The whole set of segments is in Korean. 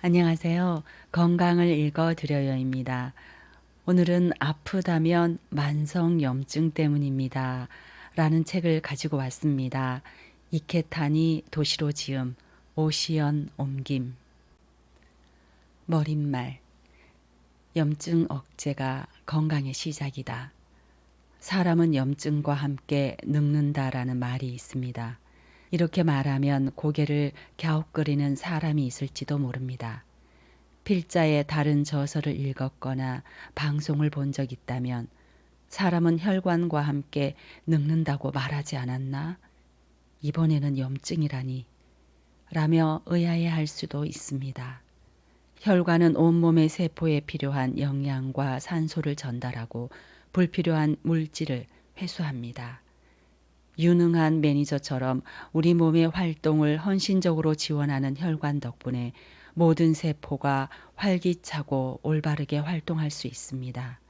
안녕하세요. 건강을 읽어드려요입니다. 오늘은 아프다면 만성염증 때문입니다. 라는 책을 가지고 왔습니다. 이케타니 도시로 지음, 오시연 옮김. 머릿말. 염증 억제가 건강의 시작이다. 사람은 염증과 함께 늙는다라는 말이 있습니다. 이렇게 말하면 고개를 갸웃거리는 사람이 있을지도 모릅니다. 필자의 다른 저서를 읽었거나 방송을 본 적 있다면 사람은 혈관과 함께 늙는다고 말하지 않았나? 이번에는 염증이라니 라며 의아해할 수도 있습니다. 혈관은 온몸의 세포에 필요한 영양과 산소를 전달하고 불필요한 물질을 회수합니다. 유능한 매니저처럼 우리 몸의 활동을 헌신적으로 지원하는 혈관 덕분에 모든 세포가 활기차고 올바르게 활동할 수 있습니다.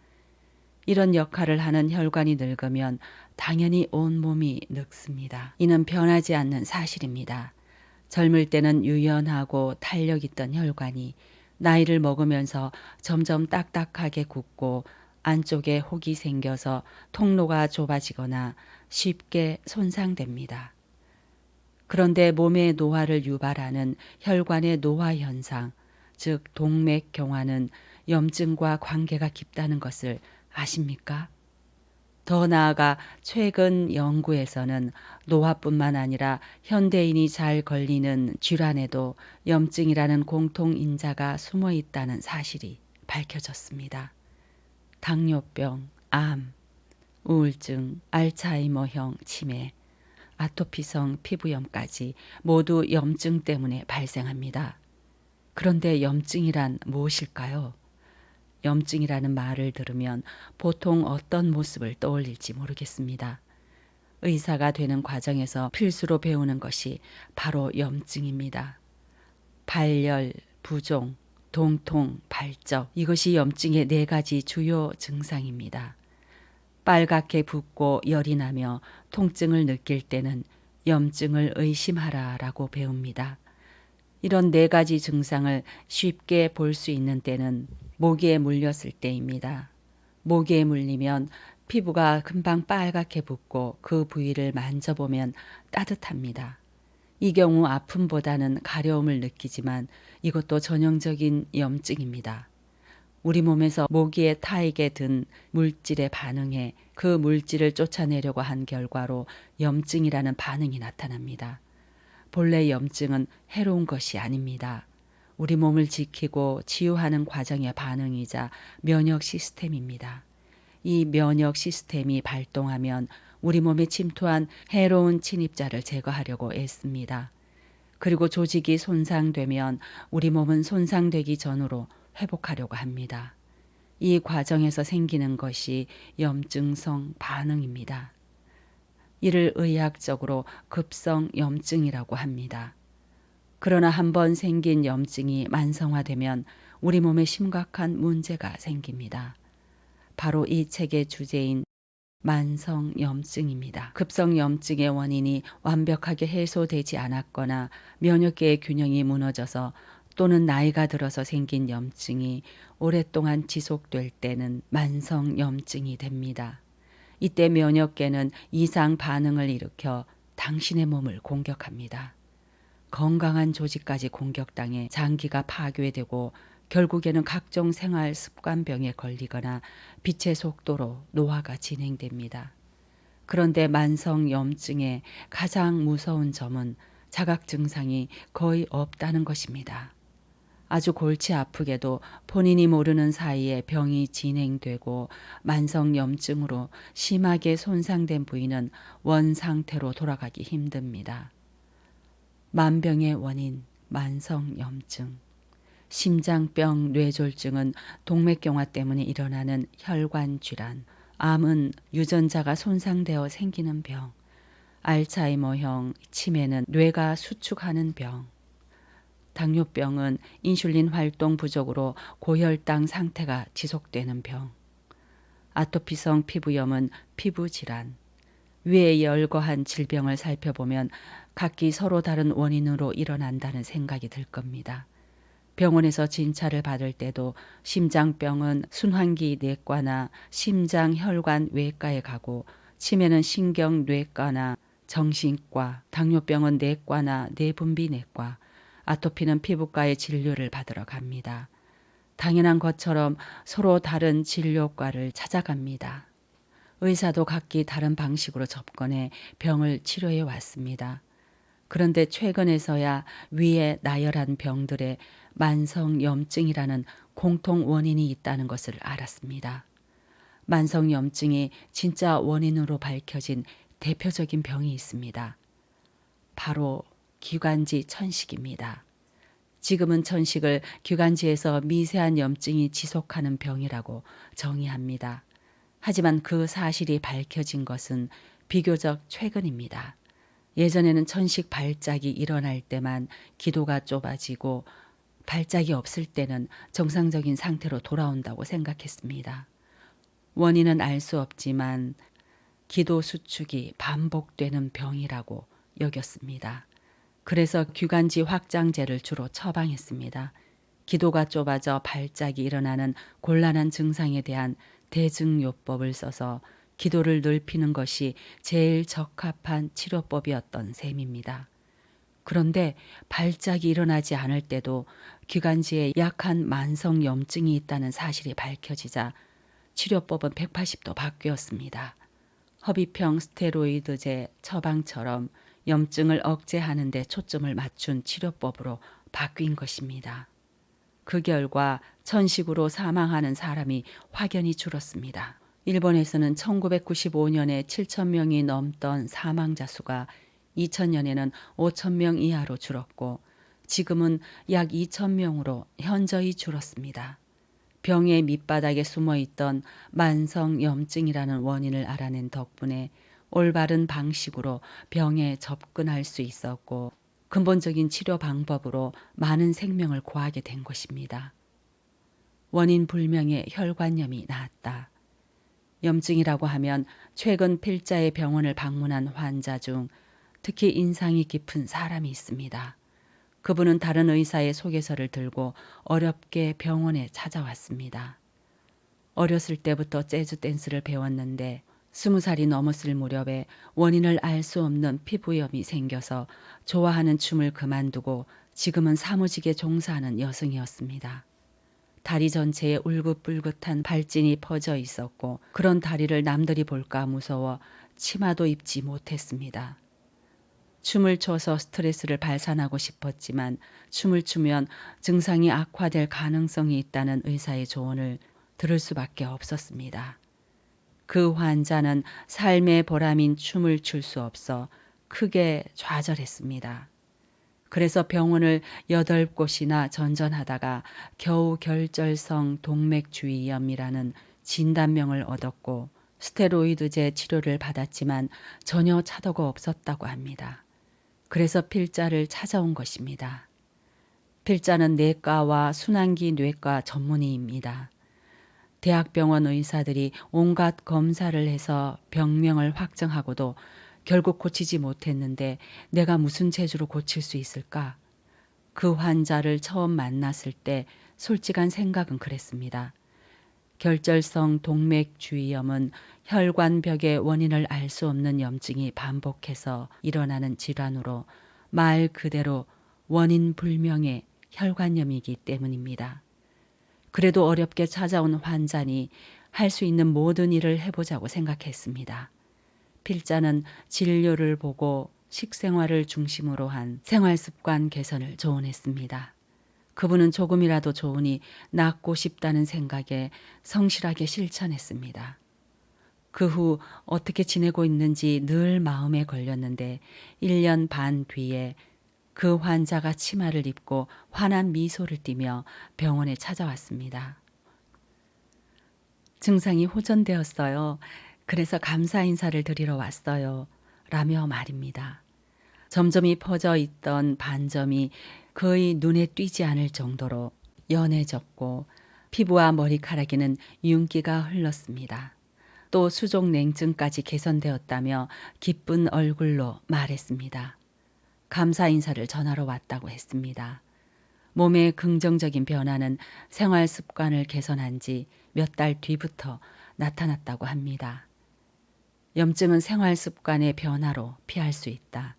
이런 역할을 하는 혈관이 늙으면 당연히 온몸이 늙습니다. 이는 변하지 않는 사실입니다. 젊을 때는 유연하고 탄력 있던 혈관이 나이를 먹으면서 점점 딱딱하게 굳고 안쪽에 혹이 생겨서 통로가 좁아지거나 쉽게 손상됩니다. 그런데 몸의 노화를 유발하는 혈관의 노화 현상, 즉 동맥경화는 염증과 관계가 깊다는 것을 아십니까? 더 나아가 최근 연구에서는 노화뿐만 아니라 현대인이 잘 걸리는 질환에도 염증이라는 공통인자가 숨어 있다는 사실이 밝혀졌습니다. 당뇨병, 암, 우울증, 알츠하이머형 치매, 아토피성 피부염까지 모두 염증 때문에 발생합니다. 그런데 염증이란 무엇일까요? 염증이라는 말을 들으면 보통 어떤 모습을 떠올릴지 모르겠습니다. 의사가 되는 과정에서 필수로 배우는 것이 바로 염증입니다. 발열, 부종, 동통, 발적, 이것이 염증의 4가지 주요 증상입니다. 빨갛게 붓고 열이 나며 통증을 느낄 때는 염증을 의심하라라고 배웁니다. 이런 4가지 증상을 쉽게 볼 수 있는 때는 모기에 물렸을 때입니다. 모기에 물리면 피부가 금방 빨갛게 붓고 그 부위를 만져보면 따뜻합니다. 이 경우 아픔보다는 가려움을 느끼지만 이것도 전형적인 염증입니다. 우리 몸에서 모기에 타익에 든 물질에 반응해 그 물질을 쫓아내려고 한 결과로 염증이라는 반응이 나타납니다. 본래 염증은 해로운 것이 아닙니다. 우리 몸을 지키고 치유하는 과정의 반응이자 면역 시스템입니다. 이 면역 시스템이 발동하면 우리 몸에 침투한 해로운 침입자를 제거하려고 애씁니다. 그리고 조직이 손상되면 우리 몸은 손상되기 전으로 회복하려고 합니다. 이 과정에서 생기는 것이 염증성 반응입니다. 이를 의학적으로 급성 염증이라고 합니다. 그러나 한번 생긴 염증이 만성화되면 우리 몸에 심각한 문제가 생깁니다. 바로 이 책의 주제인 만성염증입니다. 급성염증의 원인이 완벽하게 해소되지 않았거나 면역계의 균형이 무너져서 또는 나이가 들어서 생긴 염증이 오랫동안 지속될 때는 만성염증이 됩니다. 이때 면역계는 이상 반응을 일으켜 당신의 몸을 공격합니다. 건강한 조직까지 공격당해 장기가 파괴되고 결국에는 각종 생활 습관병에 걸리거나 빛의 속도로 노화가 진행됩니다. 그런데 만성염증의 가장 무서운 점은 자각 증상이 거의 없다는 것입니다. 아주 골치 아프게도 본인이 모르는 사이에 병이 진행되고 만성염증으로 심하게 손상된 부위는 원상태로 돌아가기 힘듭니다. 만병의 원인, 만성염증. 심장병, 뇌졸중은 동맥경화 때문에 일어나는 혈관 질환. 암은 유전자가 손상되어 생기는 병. 알츠하이머형 치매는 뇌가 수축하는 병. 당뇨병은 인슐린 활동 부족으로 고혈당 상태가 지속되는 병. 아토피성 피부염은 피부 질환. 위에 열거한 질병을 살펴보면 각기 서로 다른 원인으로 일어난다는 생각이 들 겁니다. 병원에서 진찰을 받을 때도 심장병은 순환기 내과나 심장혈관 외과에 가고 치매는 신경뇌과나 정신과, 당뇨병은 내과나 내분비 내과, 아토피는 피부과에 진료를 받으러 갑니다. 당연한 것처럼 서로 다른 진료과를 찾아갑니다. 의사도 각기 다른 방식으로 접근해 병을 치료해 왔습니다. 그런데 최근에서야 위에 나열한 병들의 만성염증이라는 공통 원인이 있다는 것을 알았습니다. 만성염증이 진짜 원인으로 밝혀진 대표적인 병이 있습니다. 바로 기관지 천식입니다. 지금은 천식을 기관지에서 미세한 염증이 지속하는 병이라고 정의합니다. 하지만 그 사실이 밝혀진 것은 비교적 최근입니다. 예전에는 천식 발작이 일어날 때만 기도가 좁아지고 발작이 없을 때는 정상적인 상태로 돌아온다고 생각했습니다. 원인은 알 수 없지만 기도 수축이 반복되는 병이라고 여겼습니다. 그래서 기관지 확장제를 주로 처방했습니다. 기도가 좁아져 발작이 일어나는 곤란한 증상에 대한 대증요법을 써서 기도를 넓히는 것이 제일 적합한 치료법이었던 셈입니다. 그런데 발작이 일어나지 않을 때도 기관지에 약한 만성염증이 있다는 사실이 밝혀지자 치료법은 180도 바뀌었습니다. 허비평 스테로이드제 처방처럼 염증을 억제하는 데 초점을 맞춘 치료법으로 바뀐 것입니다. 그 결과 천식으로 사망하는 사람이 확연히 줄었습니다. 일본에서는 1995년에 7,000명이 넘던 사망자 수가 2000년에는 5,000명 이하로 줄었고 지금은 약 2,000명으로 현저히 줄었습니다. 병의 밑바닥에 숨어있던 만성염증이라는 원인을 알아낸 덕분에 올바른 방식으로 병에 접근할 수 있었고 근본적인 치료 방법으로 많은 생명을 구하게 된 것입니다. 원인 불명의 혈관염이 나았다. 염증이라고 하면 최근 필자의 병원을 방문한 환자 중 특히 인상이 깊은 사람이 있습니다. 그분은 다른 의사의 소개서를 들고 어렵게 병원에 찾아왔습니다. 어렸을 때부터 재즈 댄스를 배웠는데 20살이 넘었을 무렵에 원인을 알 수 없는 피부염이 생겨서 좋아하는 춤을 그만두고 지금은 사무직에 종사하는 여성이었습니다. 다리 전체에 울긋불긋한 발진이 퍼져 있었고 그런 다리를 남들이 볼까 무서워 치마도 입지 못했습니다. 춤을 춰서 스트레스를 발산하고 싶었지만 춤을 추면 증상이 악화될 가능성이 있다는 의사의 조언을 들을 수밖에 없었습니다. 그 환자는 삶의 보람인 춤을 출 수 없어 크게 좌절했습니다. 그래서 병원을 8곳이나 전전하다가 겨우 결절성 동맥주의염이라는 진단명을 얻었고 스테로이드제 치료를 받았지만 전혀 차도가 없었다고 합니다. 그래서 필자를 찾아온 것입니다. 필자는 내과와 순환기 뇌과 전문의입니다. 대학병원 의사들이 온갖 검사를 해서 병명을 확정하고도 결국 고치지 못했는데 내가 무슨 재주로 고칠 수 있을까? 그 환자를 처음 만났을 때 솔직한 생각은 그랬습니다. 결절성 동맥주의염은 혈관벽의 원인을 알 수 없는 염증이 반복해서 일어나는 질환으로 말 그대로 원인 불명의 혈관염이기 때문입니다. 그래도 어렵게 찾아온 환자니 할 수 있는 모든 일을 해보자고 생각했습니다. 필자는 진료를 보고 식생활을 중심으로 한 생활습관 개선을 조언했습니다. 그분은 조금이라도 좋으니 낫고 싶다는 생각에 성실하게 실천했습니다. 그 후 어떻게 지내고 있는지 늘 마음에 걸렸는데 1년 반 뒤에 그 환자가 치마를 입고 환한 미소를 띠며 병원에 찾아왔습니다. 증상이 호전되었어요. 그래서 감사 인사를 드리러 왔어요. 라며 말입니다. 점점이 퍼져 있던 반점이 거의 눈에 띄지 않을 정도로 연해졌고 피부와 머리카락에는 윤기가 흘렀습니다. 또 수족 냉증까지 개선되었다며 기쁜 얼굴로 말했습니다. 감사 인사를 전하러 왔다고 했습니다. 몸의 긍정적인 변화는 생활 습관을 개선한 지 몇 달 뒤부터 나타났다고 합니다. 염증은 생활 습관의 변화로 피할 수 있다.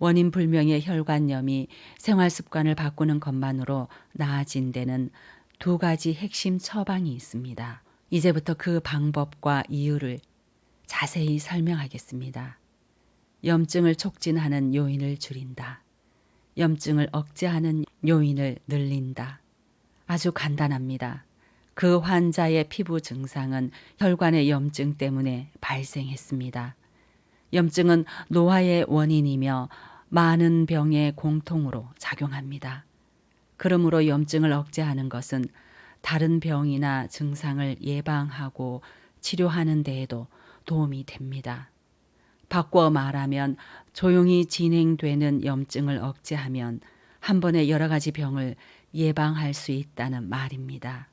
원인 불명의 혈관염이 생활 습관을 바꾸는 것만으로 나아진 데는 두 가지 핵심 처방이 있습니다. 이제부터 그 방법과 이유를 자세히 설명하겠습니다. 염증을 촉진하는 요인을 줄인다. 염증을 억제하는 요인을 늘린다. 아주 간단합니다. 그 환자의 피부 증상은 혈관의 염증 때문에 발생했습니다. 염증은 노화의 원인이며 많은 병의 공통으로 작용합니다. 그러므로 염증을 억제하는 것은 다른 병이나 증상을 예방하고 치료하는 데에도 도움이 됩니다. 바꿔 말하면 조용히 진행되는 염증을 억제하면 한 번에 여러 가지 병을 예방할 수 있다는 말입니다.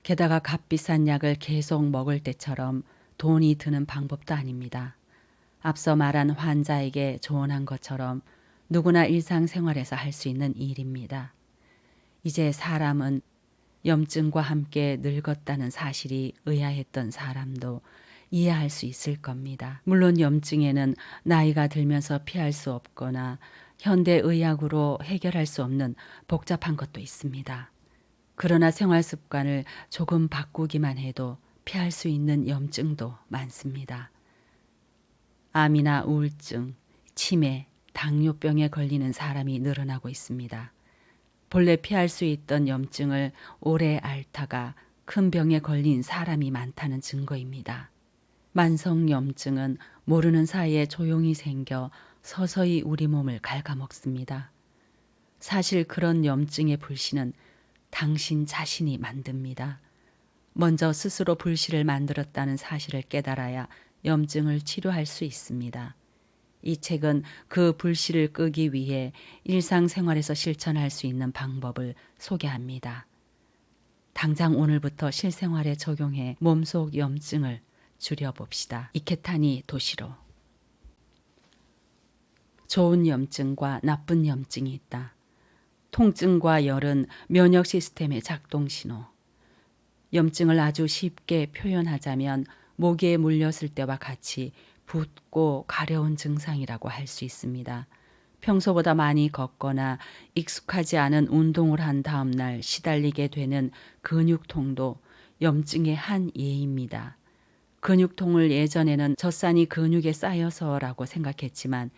게다가 값비싼 약을 계속 먹을 때처럼 돈이 드는 방법도 아닙니다. 앞서 말한 환자에게 조언한 것처럼 누구나 일상생활에서 할 수 있는 일입니다. 이제 사람은 염증과 함께 늙었다는 사실이 의아했던 사람도 이해할 수 있을 겁니다. 물론 염증에는 나이가 들면서 피할 수 없거나 현대의학으로 해결할 수 없는 복잡한 것도 있습니다. 그러나 생활 습관을 조금 바꾸기만 해도 피할 수 있는 염증도 많습니다. 암이나 우울증, 치매, 당뇨병에 걸리는 사람이 늘어나고 있습니다. 본래 피할 수 있던 염증을 오래 앓다가 큰 병에 걸린 사람이 많다는 증거입니다. 만성염증은 모르는 사이에 조용히 생겨 서서히 우리 몸을 갉아먹습니다. 사실 그런 염증의 불씨는 당신 자신이 만듭니다. 먼저 스스로 불씨를 만들었다는 사실을 깨달아야 염증을 치료할 수 있습니다. 이 책은 그 불씨를 끄기 위해 일상생활에서 실천할 수 있는 방법을 소개합니다. 당장 오늘부터 실생활에 적용해 몸속 염증을 줄여봅시다. 이케타니 도시로. 좋은 염증과 나쁜 염증이 있다. 통증과 열은 면역 시스템의 작동 신호. 염증을 아주 쉽게 표현하자면 모기에 물렸을 때와 같이 붓고 가려운 증상이라고 할 수 있습니다. 평소보다 많이 걷거나 익숙하지 않은 운동을 한 다음 날 시달리게 되는 근육통도 염증의 한 예입니다. 근육통을 예전에는 젖산이 근육에 쌓여서라고 생각했지만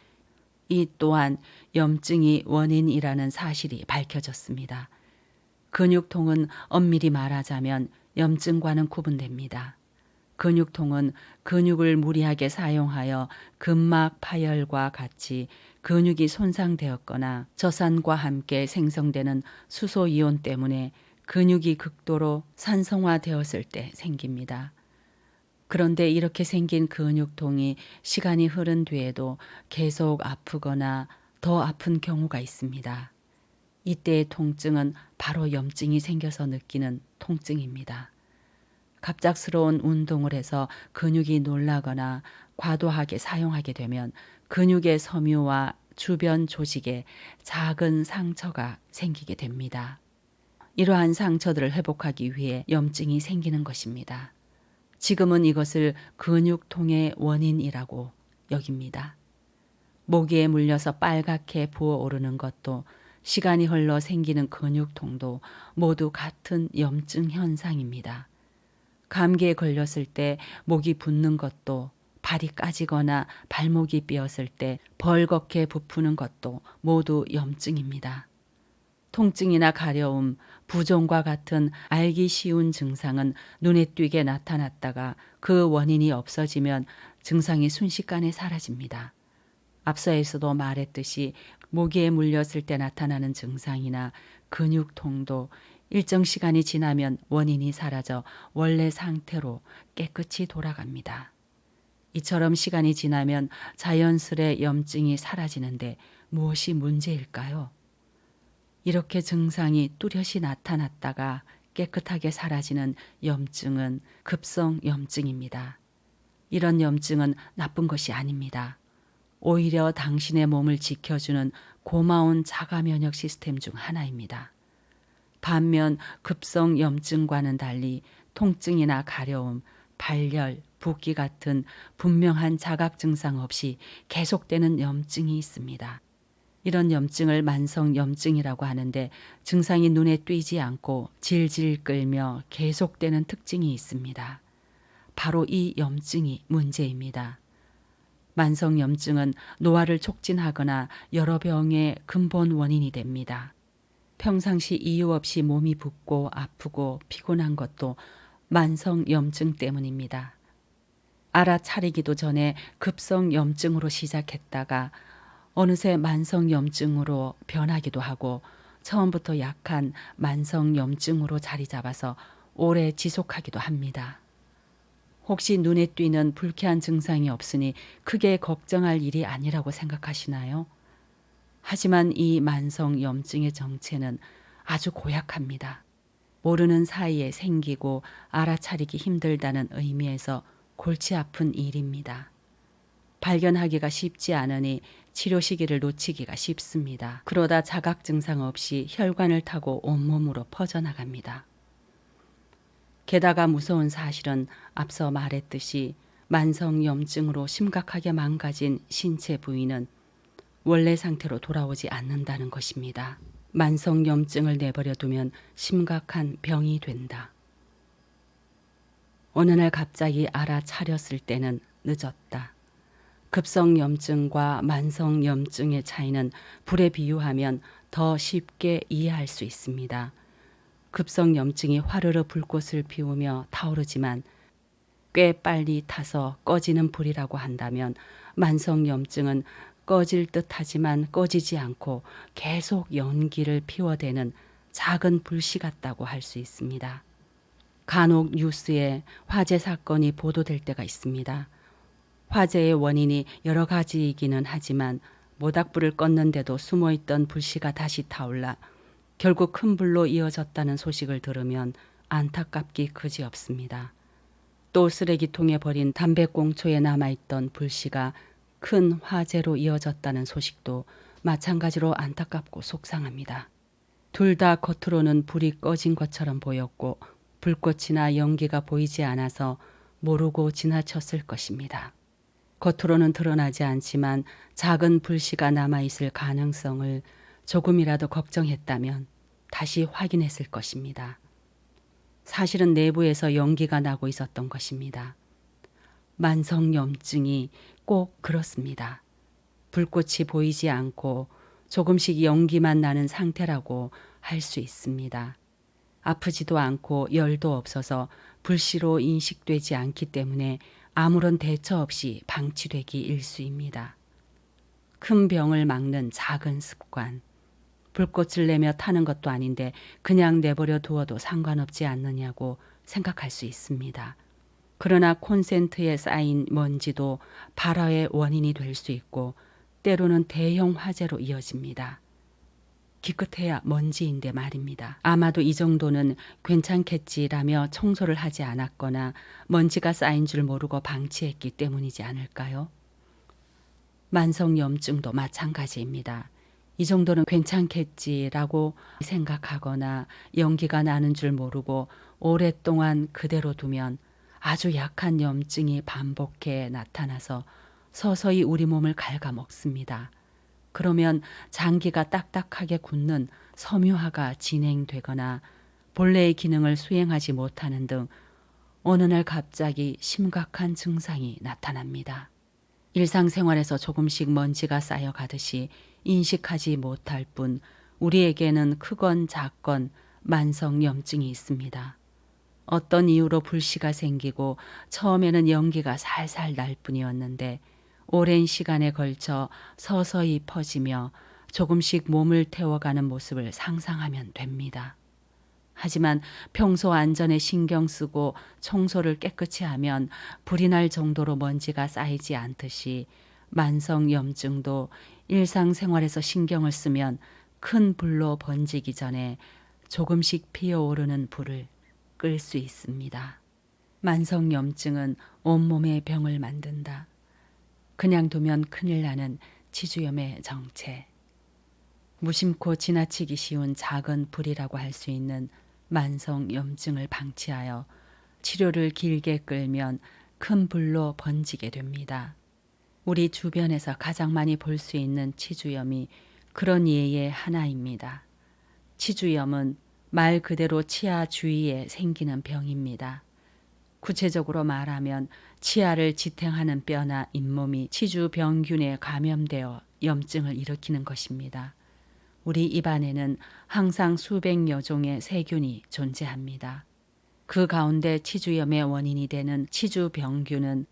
이 또한 염증이 원인이라는 사실이 밝혀졌습니다. 근육통은 엄밀히 말하자면 염증과는 구분됩니다. 근육통은 근육을 무리하게 사용하여 근막 파열과 같이 근육이 손상되었거나 젖산과 함께 생성되는 수소이온 때문에 근육이 극도로 산성화되었을 때 생깁니다. 그런데 이렇게 생긴 근육통이 시간이 흐른 뒤에도 계속 아프거나 더 아픈 경우가 있습니다. 이때의 통증은 바로 염증이 생겨서 느끼는 통증입니다. 갑작스러운 운동을 해서 근육이 놀라거나 과도하게 사용하게 되면 근육의 섬유와 주변 조직에 작은 상처가 생기게 됩니다. 이러한 상처들을 회복하기 위해 염증이 생기는 것입니다. 지금은 이것을 근육통의 원인이라고 여깁니다. 모기에 물려서 빨갛게 부어오르는 것도 시간이 흘러 생기는 근육통도 모두 같은 염증 현상입니다. 감기에 걸렸을 때 목이 붓는 것도 발이 까지거나 발목이 삐었을 때 벌겋게 부푸는 것도 모두 염증입니다. 통증이나 가려움, 부종과 같은 알기 쉬운 증상은 눈에 띄게 나타났다가 그 원인이 없어지면 증상이 순식간에 사라집니다. 앞서에서도 말했듯이 모기에 물렸을 때 나타나는 증상이나 근육통도 일정 시간이 지나면 원인이 사라져 원래 상태로 깨끗이 돌아갑니다. 이처럼 시간이 지나면 자연스레 염증이 사라지는데 무엇이 문제일까요? 이렇게 증상이 뚜렷이 나타났다가 깨끗하게 사라지는 염증은 급성 염증입니다. 이런 염증은 나쁜 것이 아닙니다. 오히려 당신의 몸을 지켜주는 고마운 자가 면역 시스템 중 하나입니다. 반면 급성 염증과는 달리 통증이나 가려움, 발열, 붓기 같은 분명한 자각 증상 없이 계속되는 염증이 있습니다. 이런 염증을 만성 염증이라고 하는데 증상이 눈에 띄지 않고 질질 끌며 계속되는 특징이 있습니다. 바로 이 염증이 문제입니다. 만성 염증은 노화를 촉진하거나 여러 병의 근본 원인이 됩니다. 평상시 이유 없이 몸이 붓고 아프고 피곤한 것도 만성 염증 때문입니다. 알아차리기도 전에 급성 염증으로 시작했다가 어느새 만성 염증으로 변하기도 하고 처음부터 약한 만성 염증으로 자리 잡아서 오래 지속하기도 합니다. 혹시 눈에 띄는 불쾌한 증상이 없으니 크게 걱정할 일이 아니라고 생각하시나요? 하지만 이 만성 염증의 정체는 아주 고약합니다. 모르는 사이에 생기고 알아차리기 힘들다는 의미에서 골치 아픈 일입니다. 발견하기가 쉽지 않으니 치료 시기를 놓치기가 쉽습니다. 그러다 자각 증상 없이 혈관을 타고 온몸으로 퍼져나갑니다. 게다가 무서운 사실은 앞서 말했듯이 만성 염증으로 심각하게 망가진 신체 부위는 원래 상태로 돌아오지 않는다는 것입니다. 만성 염증을 내버려 두면 심각한 병이 된다. 어느 날 갑자기 알아차렸을 때는 늦었다. 급성 염증과 만성 염증의 차이는 불에 비유하면 더 쉽게 이해할 수 있습니다. 급성 염증이 화르르 불꽃을 피우며 타오르지만 꽤 빨리 타서 꺼지는 불이라고 한다면 만성 염증은 꺼질 듯하지만 꺼지지 않고 계속 연기를 피워대는 작은 불씨 같다고 할 수 있습니다. 간혹 뉴스에 화재 사건이 보도될 때가 있습니다. 화재의 원인이 여러 가지이기는 하지만 모닥불을 껐는데도 숨어있던 불씨가 다시 타올라 결국 큰 불로 이어졌다는 소식을 들으면 안타깝기 그지없습니다. 또 쓰레기통에 버린 담배꽁초에 남아있던 불씨가 큰 화재로 이어졌다는 소식도 마찬가지로 안타깝고 속상합니다. 둘 다 겉으로는 불이 꺼진 것처럼 보였고 불꽃이나 연기가 보이지 않아서 모르고 지나쳤을 것입니다. 겉으로는 드러나지 않지만 작은 불씨가 남아있을 가능성을 조금이라도 걱정했다면 다시 확인했을 것입니다. 사실은 내부에서 연기가 나고 있었던 것입니다. 만성염증이 꼭 그렇습니다. 불꽃이 보이지 않고 조금씩 연기만 나는 상태라고 할 수 있습니다. 아프지도 않고 열도 없어서 불씨로 인식되지 않기 때문에 아무런 대처 없이 방치되기 일쑤입니다. 큰 병을 막는 작은 습관. 불꽃을 내며 타는 것도 아닌데 그냥 내버려 두어도 상관없지 않느냐고 생각할 수 있습니다. 그러나 콘센트에 쌓인 먼지도 발화의 원인이 될 수 있고 때로는 대형 화재로 이어집니다. 기껏해야 먼지인데 말입니다. 아마도 이 정도는 괜찮겠지라며 청소를 하지 않았거나 먼지가 쌓인 줄 모르고 방치했기 때문이지 않을까요? 만성염증도 마찬가지입니다. 이 정도는 괜찮겠지라고 생각하거나 연기가 나는 줄 모르고 오랫동안 그대로 두면 아주 약한 염증이 반복해 나타나서 서서히 우리 몸을 갉아먹습니다. 그러면 장기가 딱딱하게 굳는 섬유화가 진행되거나 본래의 기능을 수행하지 못하는 등 어느 날 갑자기 심각한 증상이 나타납니다. 일상생활에서 조금씩 먼지가 쌓여가듯이 인식하지 못할 뿐 우리에게는 크건 작건 만성염증이 있습니다. 어떤 이유로 불씨가 생기고 처음에는 연기가 살살 날 뿐이었는데 오랜 시간에 걸쳐 서서히 퍼지며 조금씩 몸을 태워가는 모습을 상상하면 됩니다. 하지만 평소 안전에 신경 쓰고 청소를 깨끗이 하면 불이 날 정도로 먼지가 쌓이지 않듯이 만성염증도 일상생활에서 신경을 쓰면 큰 불로 번지기 전에 조금씩 피어오르는 불을 끌 수 있습니다. 만성염증은 온몸의 병을 만든다. 그냥 두면 큰일 나는 치주염의 정체. 무심코 지나치기 쉬운 작은 불이라고 할 수 있는 만성 염증을 방치하여 치료를 길게 끌면 큰 불로 번지게 됩니다. 우리 주변에서 가장 많이 볼 수 있는 치주염이 그런 예의 하나입니다. 치주염은 말 그대로 치아 주위에 생기는 병입니다. 구체적으로 말하면 치아를 지탱하는 뼈나 잇몸이 치주병균에 감염되어 염증을 일으키는 것입니다. 우리 입안에는 항상 수백여 종의 세균이 존재합니다. 그 가운데 치주염의 원인이 되는 치주병균은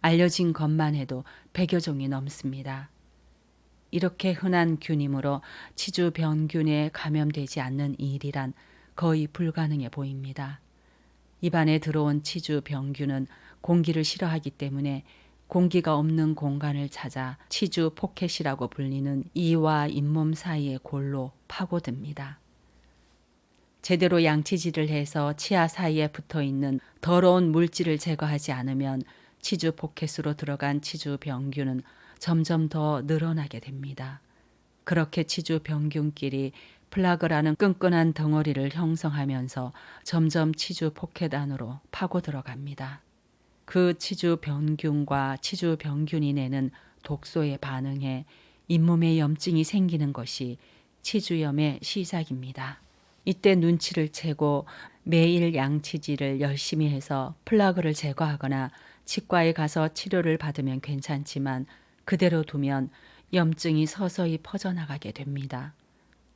알려진 것만 해도 100여 종이 넘습니다. 이렇게 흔한 균이므로 치주병균에 감염되지 않는 일이란 거의 불가능해 보입니다. 입안에 들어온 치주병균은 공기를 싫어하기 때문에 공기가 없는 공간을 찾아 치주 포켓이라고 불리는 이와 잇몸 사이의 골로 파고듭니다. 제대로 양치질을 해서 치아 사이에 붙어 있는 더러운 물질을 제거하지 않으면 치주 포켓으로 들어간 치주 병균은 점점 더 늘어나게 됩니다. 그렇게 치주 병균끼리 플라그라는 끈끈한 덩어리를 형성하면서 점점 치주 포켓 안으로 파고 들어갑니다. 그 치주 병균과 치주 병균이 내는 독소에 반응해 잇몸에 염증이 생기는 것이 치주염의 시작입니다. 이때 눈치를 채고 매일 양치질을 열심히 해서 플라그를 제거하거나 치과에 가서 치료를 받으면 괜찮지만 그대로 두면 염증이 서서히 퍼져나가게 됩니다.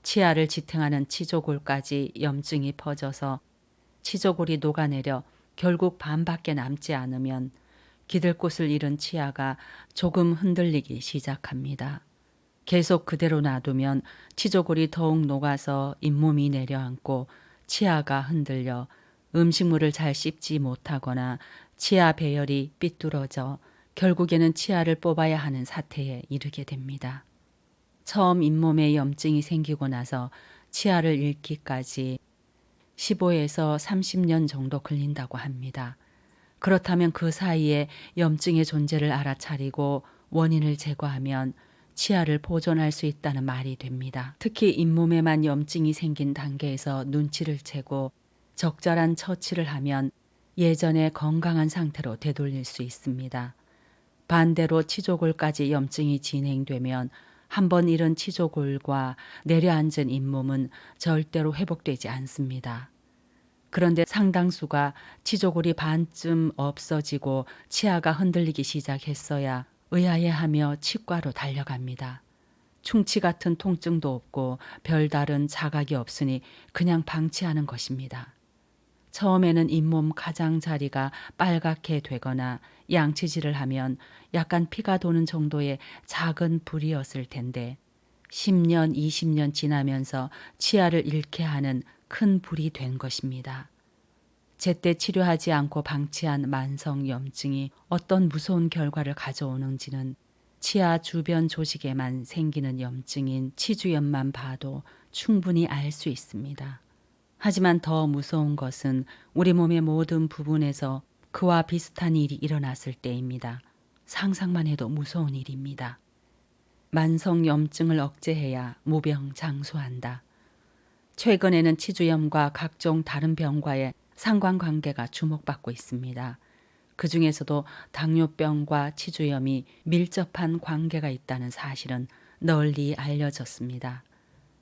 치아를 지탱하는 치조골까지 염증이 퍼져서 치조골이 녹아내려 결국 반밖에 남지 않으면 기댈 곳을 잃은 치아가 조금 흔들리기 시작합니다. 계속 그대로 놔두면 치조골이 더욱 녹아서 잇몸이 내려앉고 치아가 흔들려 음식물을 잘 씹지 못하거나 치아 배열이 삐뚤어져 결국에는 치아를 뽑아야 하는 사태에 이르게 됩니다. 처음 잇몸에 염증이 생기고 나서 치아를 잃기까지 15에서 30년 정도 걸린다고 합니다. 그렇다면 그 사이에 염증의 존재를 알아차리고 원인을 제거하면 치아를 보존할 수 있다는 말이 됩니다. 특히 잇몸에만 염증이 생긴 단계에서 눈치를 채고 적절한 처치를 하면 예전의 건강한 상태로 되돌릴 수 있습니다. 반대로 치조골까지 염증이 진행되면 한번 잃은 치조골과 내려앉은 잇몸은 절대로 회복되지 않습니다. 그런데 상당수가 치조골이 반쯤 없어지고 치아가 흔들리기 시작했어야 의아해하며 치과로 달려갑니다. 충치 같은 통증도 없고 별다른 자각이 없으니 그냥 방치하는 것입니다. 처음에는 잇몸 가장자리가 빨갛게 되거나 양치질을 하면 약간 피가 도는 정도의 작은 불이었을 텐데 10년, 20년 지나면서 치아를 잃게 하는 큰 불이 된 것입니다. 제때 치료하지 않고 방치한 만성 염증이 어떤 무서운 결과를 가져오는지는 치아 주변 조직에만 생기는 염증인 치주염만 봐도 충분히 알 수 있습니다. 하지만 더 무서운 것은 우리 몸의 모든 부분에서 그와 비슷한 일이 일어났을 때입니다. 상상만 해도 무서운 일입니다. 만성 염증을 억제해야 무병장수한다. 최근에는 치주염과 각종 다른 병과의 상관관계가 주목받고 있습니다. 그 중에서도 당뇨병과 치주염이 밀접한 관계가 있다는 사실은 널리 알려졌습니다.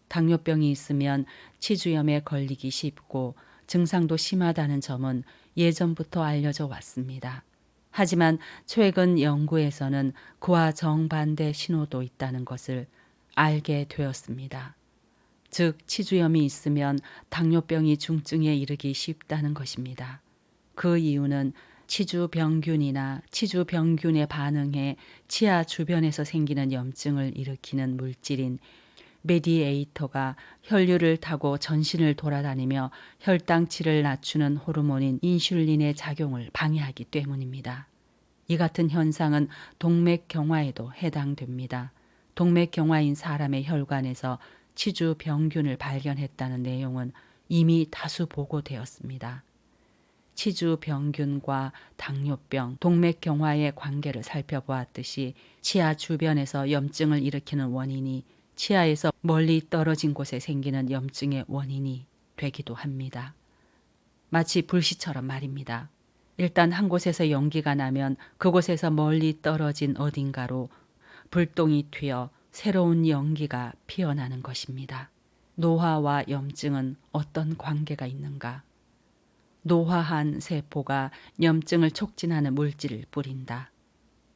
당뇨병이 있으면 치주염에 걸리기 쉽고 증상도 심하다는 점은 예전부터 알려져 왔습니다. 하지만 최근 연구에서는 그와 정반대 신호도 있다는 것을 알게 되었습니다. 즉 치주염이 있으면 당뇨병이 중증에 이르기 쉽다는 것입니다. 그 이유는 치주병균이나 치주병균에 반응해 치아 주변에서 생기는 염증을 일으키는 물질인 메디에이터가 혈류를 타고 전신을 돌아다니며 혈당치를 낮추는 호르몬인 인슐린의 작용을 방해하기 때문입니다. 이 같은 현상은 동맥경화에도 해당됩니다. 동맥경화인 사람의 혈관에서 치주병균을 발견했다는 내용은 이미 다수 보고되었습니다. 치주병균과 당뇨병, 동맥경화의 관계를 살펴보았듯이 치아 주변에서 염증을 일으키는 원인이 치아에서 멀리 떨어진 곳에 생기는 염증의 원인이 되기도 합니다. 마치 불씨처럼 말입니다. 일단 한 곳에서 연기가 나면 그곳에서 멀리 떨어진 어딘가로 불똥이 튀어 새로운 연기가 피어나는 것입니다. 노화와 염증은 어떤 관계가 있는가? 노화한 세포가 염증을 촉진하는 물질을 뿌린다.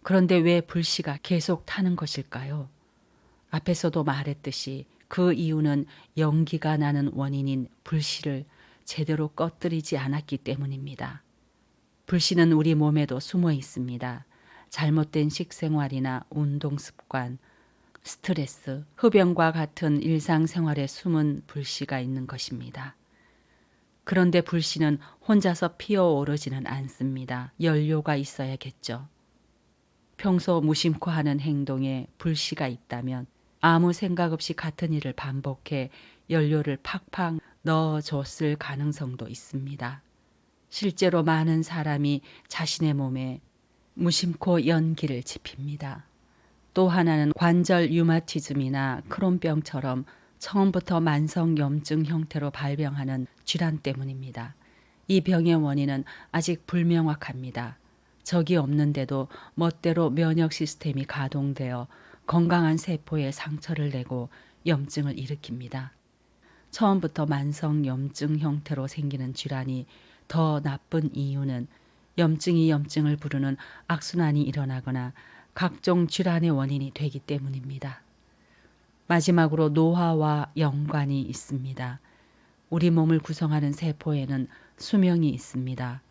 그런데 왜 불씨가 계속 타는 것일까요? 앞에서도 말했듯이 그 이유는 연기가 나는 원인인 불씨를 제대로 꺼뜨리지 않았기 때문입니다. 불씨는 우리 몸에도 숨어 있습니다. 잘못된 식생활이나 운동 습관, 스트레스, 흡연과 같은 일상생활에 숨은 불씨가 있는 것입니다. 그런데 불씨는 혼자서 피어오르지는 않습니다. 연료가 있어야겠죠. 평소 무심코 하는 행동에 불씨가 있다면 아무 생각 없이 같은 일을 반복해 연료를 팍팍 넣어줬을 가능성도 있습니다. 실제로 많은 사람이 자신의 몸에 무심코 연기를 지핍니다. 또 하나는 관절 류마티즘이나 크론병처럼 처음부터 만성 염증 형태로 발병하는 질환 때문입니다. 이 병의 원인은 아직 불명확합니다. 적이 없는데도 멋대로 면역 시스템이 가동되어 건강한 세포에 상처를 내고 염증을 일으킵니다. 처음부터 만성 염증 형태로 생기는 질환이 더 나쁜 이유는 염증이 염증을 부르는 악순환이 일어나거나 각종 질환의 원인이 되기 때문입니다. 마지막으로 노화와 연관이 있습니다. 우리 몸을 구성하는 세포에는 수명이 있습니다.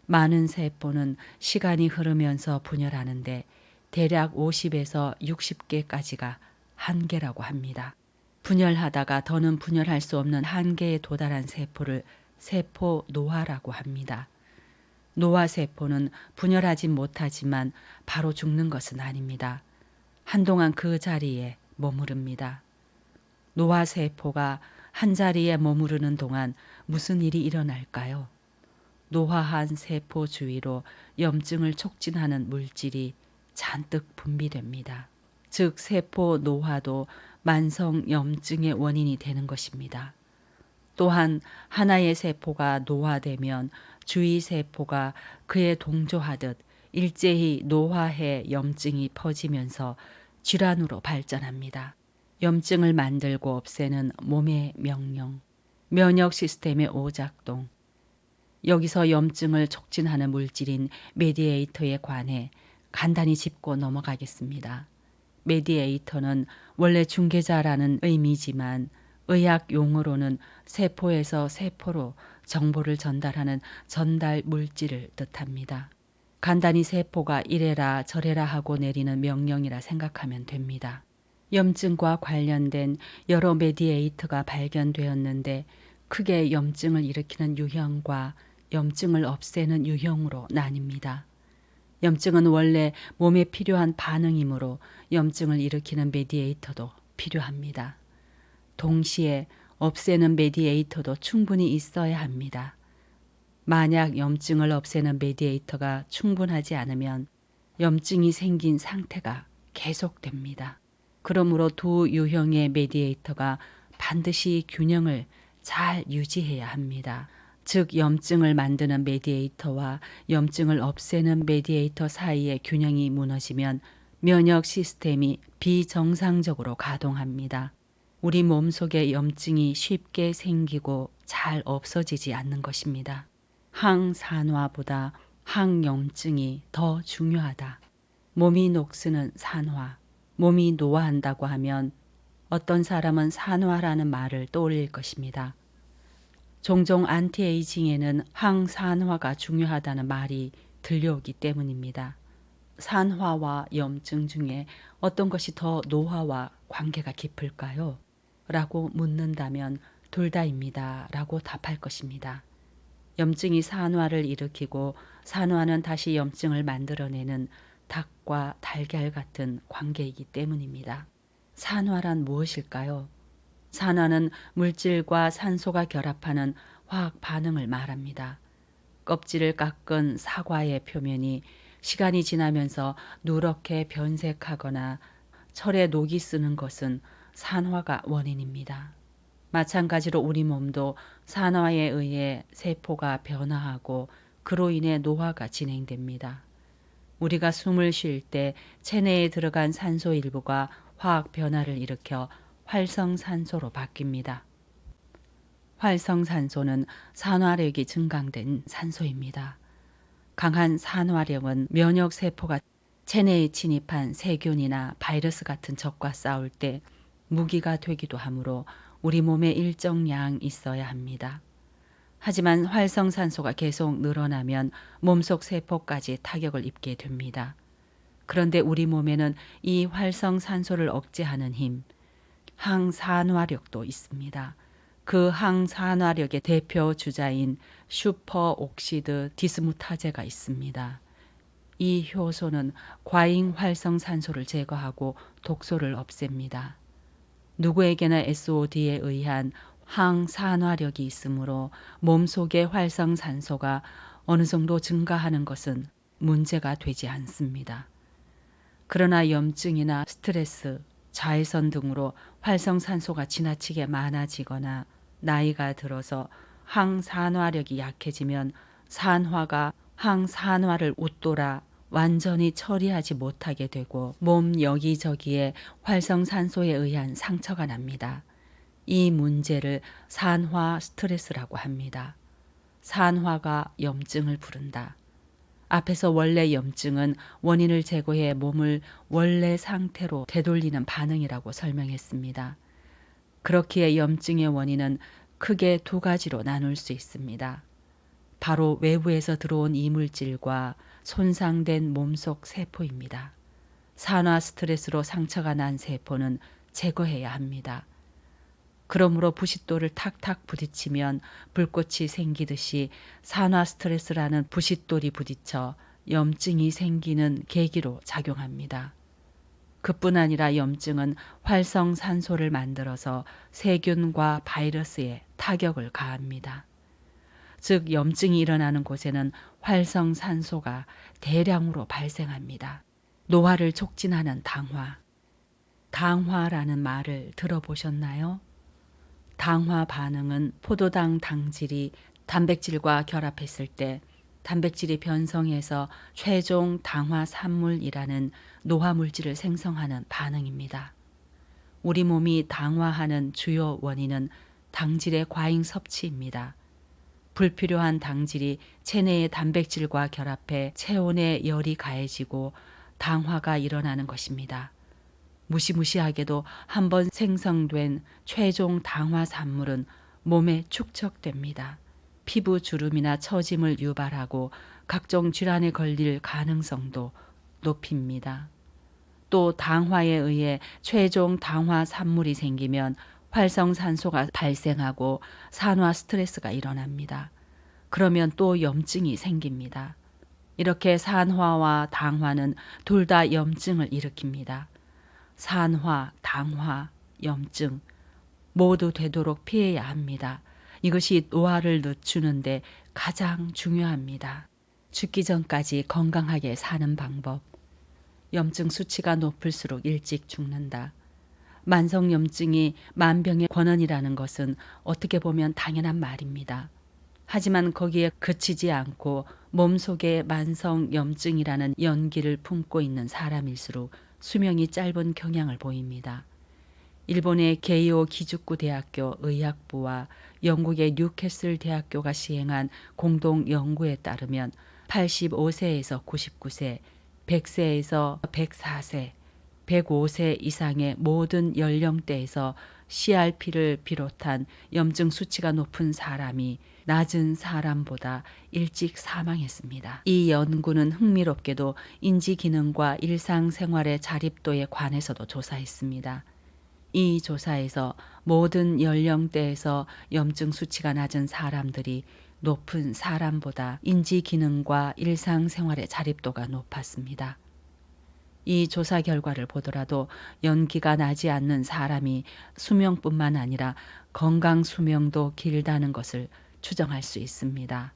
많은 세포는 시간이 흐르면서 분열하는데 대략 50에서 60개까지가 한계라고 합니다. 분열하다가 더는 분열할 수 없는 한계에 도달한 세포를 세포 노화라고 합니다. 노화세포는 분열하지 못하지만 바로 죽는 것은 아닙니다. 한동안 그 자리에 머무릅니다. 노화세포가 한자리에 머무르는 동안 무슨 일이 일어날까요? 노화한 세포 주위로 염증을 촉진하는 물질이 잔뜩 분비됩니다. 즉 세포 노화도 만성 염증의 원인이 되는 것입니다. 또한 하나의 세포가 노화되면 주위 세포가 그에 동조하듯 일제히 노화해 염증이 퍼지면서 질환으로 발전합니다. 염증을 만들고 없애는 몸의 명령, 면역 시스템의 오작동. 여기서 염증을 촉진하는 물질인 메디에이터에 관해 간단히 짚고 넘어가겠습니다. 메디에이터는 원래 중개자라는 의미지만 의학 용어로는 세포에서 세포로 정보를 전달하는 전달 물질을 뜻합니다. 간단히 세포가 이래라 저래라 하고 내리는 명령이라 생각하면 됩니다. 염증과 관련된 여러 메디에이터가 발견되었는데 크게 염증을 일으키는 유형과 염증을 없애는 유형으로 나뉩니다. 염증은 원래 몸에 필요한 반응이므로 염증을 일으키는 메디에이터도 필요합니다. 동시에 없애는 메디에이터도 충분히 있어야 합니다. 만약 염증을 없애는 메디에이터가 충분하지 않으면 염증이 생긴 상태가 계속됩니다. 그러므로 두 유형의 메디에이터가 반드시 균형을 잘 유지해야 합니다. 즉 염증을 만드는 메디에이터와 염증을 없애는 메디에이터 사이의 균형이 무너지면 면역 시스템이 비정상적으로 가동합니다. 우리 몸속에 염증이 쉽게 생기고 잘 없어지지 않는 것입니다. 항산화보다 항염증이 더 중요하다. 몸이 녹쓰는 산화, 몸이 노화한다고 하면 어떤 사람은 산화라는 말을 떠올릴 것입니다. 종종 안티에이징에는 항산화가 중요하다는 말이 들려오기 때문입니다. 산화와 염증 중에 어떤 것이 더 노화와 관계가 깊을까요? 라고 묻는다면 둘 다입니다. 라고 답할 것입니다. 염증이 산화를 일으키고 산화는 다시 염증을 만들어내는 닭과 달걀 같은 관계이기 때문입니다. 산화란 무엇일까요? 산화는 물질과 산소가 결합하는 화학 반응을 말합니다. 껍질을 깎은 사과의 표면이 시간이 지나면서 누렇게 변색하거나 철에 녹이 쓰는 것은 산화가 원인입니다. 마찬가지로 우리 몸도 산화에 의해 세포가 변화하고 그로 인해 노화가 진행됩니다. 우리가 숨을 쉴 때 체내에 들어간 산소 일부가 화학 변화를 일으켜 활성산소로 바뀝니다. 활성산소는 산화력이 증강된 산소입니다. 강한 산화력은 면역세포가 체내에 침입한 세균이나 바이러스 같은 적과 싸울 때 무기가 되기도 하므로 우리 몸에 일정량 있어야 합니다. 하지만 활성산소가 계속 늘어나면 몸속 세포까지 타격을 입게 됩니다. 그런데 우리 몸에는 이 활성산소를 억제하는 힘, 항산화력도 있습니다. 그 항산화력의 대표 주자인 슈퍼옥시드 디스무타제가 있습니다. 이 효소는 과잉 활성산소를 제거하고 독소를 없앱니다. 누구에게나 SOD에 의한 항산화력이 있으므로 몸속의 활성산소가 어느 정도 증가하는 것은 문제가 되지 않습니다. 그러나 염증이나 스트레스, 자외선 등으로 활성산소가 지나치게 많아지거나 나이가 들어서 항산화력이 약해지면 산화가 항산화를 웃돌아 완전히 처리하지 못하게 되고 몸 여기저기에 활성산소에 의한 상처가 납니다. 이 문제를 산화 스트레스라고 합니다. 산화가 염증을 부른다. 앞에서 원래 염증은 원인을 제거해 몸을 원래 상태로 되돌리는 반응이라고 설명했습니다. 그렇기에 염증의 원인은 크게 두 가지로 나눌 수 있습니다. 바로 외부에서 들어온 이물질과 손상된 몸속 세포입니다. 산화 스트레스로 상처가 난 세포는 제거해야 합니다. 그러므로 부싯돌을 탁탁 부딪히면 불꽃이 생기듯이 산화 스트레스라는 부싯돌이 부딪혀 염증이 생기는 계기로 작용합니다. 그뿐 아니라 염증은 활성산소를 만들어서 세균과 바이러스에 타격을 가합니다. 즉 염증이 일어나는 곳에는 활성산소가 대량으로 발생합니다. 노화를 촉진하는 당화. 당화라는 말을 들어보셨나요? 당화 반응은 포도당 당질이 단백질과 결합했을 때 단백질이 변성해서 최종 당화 산물이라는 노화 물질을 생성하는 반응입니다. 우리 몸이 당화하는 주요 원인은 당질의 과잉 섭취입니다. 불필요한 당질이 체내의 단백질과 결합해 체온에 열이 가해지고 당화가 일어나는 것입니다. 무시무시하게도 한번 생성된 최종 당화 산물은 몸에 축적됩니다. 피부 주름이나 처짐을 유발하고 각종 질환에 걸릴 가능성도 높입니다. 또 당화에 의해 최종 당화 산물이 생기면 활성산소가 발생하고 산화 스트레스가 일어납니다. 그러면 또 염증이 생깁니다. 이렇게 산화와 당화는 둘 다 염증을 일으킵니다. 산화, 당화, 염증 모두 되도록 피해야 합니다. 이것이 노화를 늦추는데 가장 중요합니다. 죽기 전까지 건강하게 사는 방법. 염증 수치가 높을수록 일찍 죽는다. 만성염증이 만병의 권원이라는 것은 어떻게 보면 당연한 말입니다. 하지만 거기에 그치지 않고 몸속에 만성염증이라는 연기를 품고 있는 사람일수록 수명이 짧은 경향을 보입니다. 일본의 게이오 기즈쿠 대학교 의학부와 영국의 뉴캐슬 대학교가 시행한 공동 연구에 따르면 85세에서 99세, 100세에서 104세, 105세 이상의 모든 연령대에서 CRP를 비롯한 염증 수치가 높은 사람이 낮은 사람보다 일찍 사망했습니다. 이 연구는 흥미롭게도 인지 기능과 일상생활의 자립도에 관해서도 조사했습니다. 이 조사에서 모든 연령대에서 염증 수치가 낮은 사람들이 높은 사람보다 인지 기능과 일상생활의 자립도가 높았습니다. 이 조사 결과를 보더라도 연기가 나지 않는 사람이 수명뿐만 아니라 건강 수명도 길다는 것을 추정할 수 있습니다.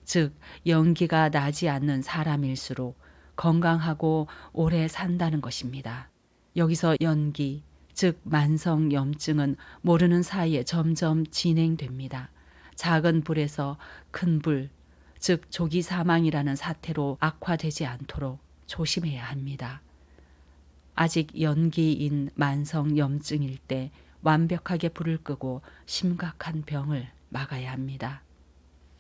즉 연기가 나지 않는 사람일수록 건강하고 오래 산다는 것입니다. 여기서 연기, 즉 만성 염증은 모르는 사이에 점점 진행됩니다. 작은 불에서 큰 불, 즉 조기 사망이라는 사태로 악화되지 않도록 조심해야 합니다. 아직 연기인 만성 염증일 때 완벽하게 불을 끄고 심각한 병을 막아야 합니다.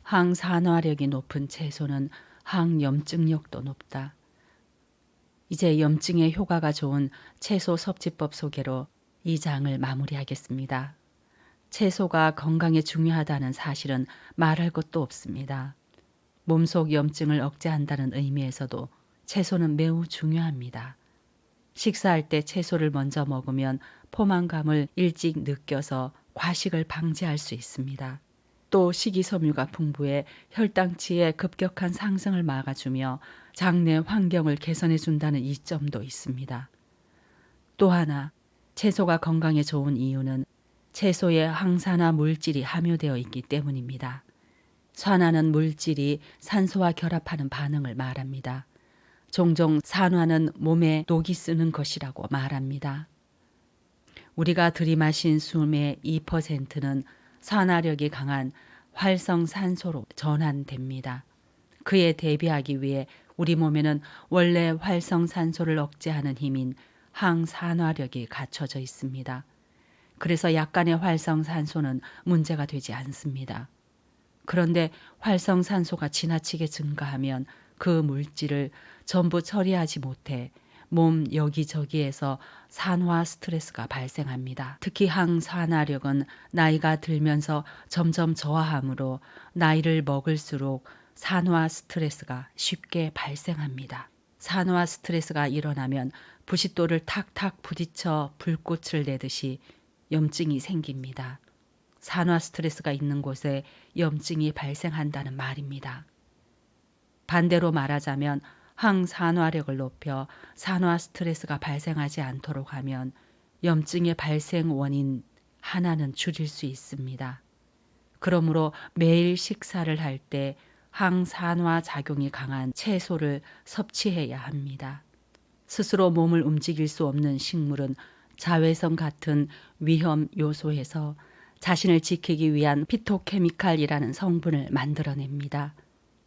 항산화력이 높은 채소는 항염증력도 높다. 이제 염증에 효과가 좋은 채소 섭취법 소개로 이 장을 마무리하겠습니다. 채소가 건강에 중요하다는 사실은 말할 것도 없습니다. 몸속 염증을 억제한다는 의미에서도 채소는 매우 중요합니다. 식사할 때 채소를 먼저 먹으면 포만감을 일찍 느껴서 과식을 방지할 수 있습니다. 또 식이섬유가 풍부해 혈당치의 급격한 상승을 막아주며 장내 환경을 개선해 준다는 이점도 있습니다. 또 하나, 채소가 건강에 좋은 이유는 채소에 항산화 물질이 함유되어 있기 때문입니다. 산화는 물질이 산소와 결합하는 반응을 말합니다. 종종 산화는 몸에 독이 쓰는 것이라고 말합니다. 우리가 들이마신 숨의 2%는 산화력이 강한 활성산소로 전환됩니다. 그에 대비하기 위해 우리 몸에는 원래 활성산소를 억제하는 힘인 항산화력이 갖춰져 있습니다. 그래서 약간의 활성산소는 문제가 되지 않습니다. 그런데 활성산소가 지나치게 증가하면 그 물질을 전부 처리하지 못해 몸 여기저기에서 산화 스트레스가 발생합니다. 특히 항산화력은 나이가 들면서 점점 저하하므로 나이를 먹을수록 산화 스트레스가 쉽게 발생합니다. 산화 스트레스가 일어나면 부싯돌을 탁탁 부딪혀 불꽃을 내듯이 염증이 생깁니다. 산화 스트레스가 있는 곳에 염증이 발생한다는 말입니다. 반대로 말하자면 항산화력을 높여 산화 스트레스가 발생하지 않도록 하면 염증의 발생 원인 하나는 줄일 수 있습니다. 그러므로 매일 식사를 할 때 항산화 작용이 강한 채소를 섭취해야 합니다. 스스로 몸을 움직일 수 없는 식물은 자외선 같은 위험 요소에서 자신을 지키기 위한 피토케미칼이라는 성분을 만들어냅니다.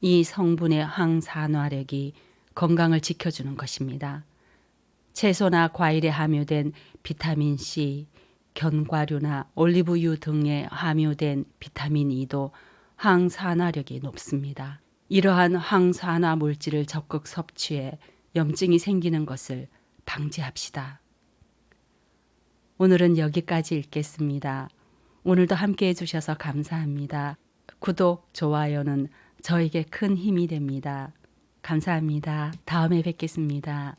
이 성분의 항산화력이 건강을 지켜주는 것입니다. 채소나 과일에 함유된 비타민C, 견과류나 올리브유 등에 함유된 비타민 E도 항산화력이 높습니다. 이러한 항산화 물질을 적극 섭취해 염증이 생기는 것을 방지합시다. 오늘은 여기까지 읽겠습니다. 오늘도 함께 해주셔서 감사합니다. 구독, 좋아요는 저에게 큰 힘이 됩니다. 감사합니다. 다음에 뵙겠습니다.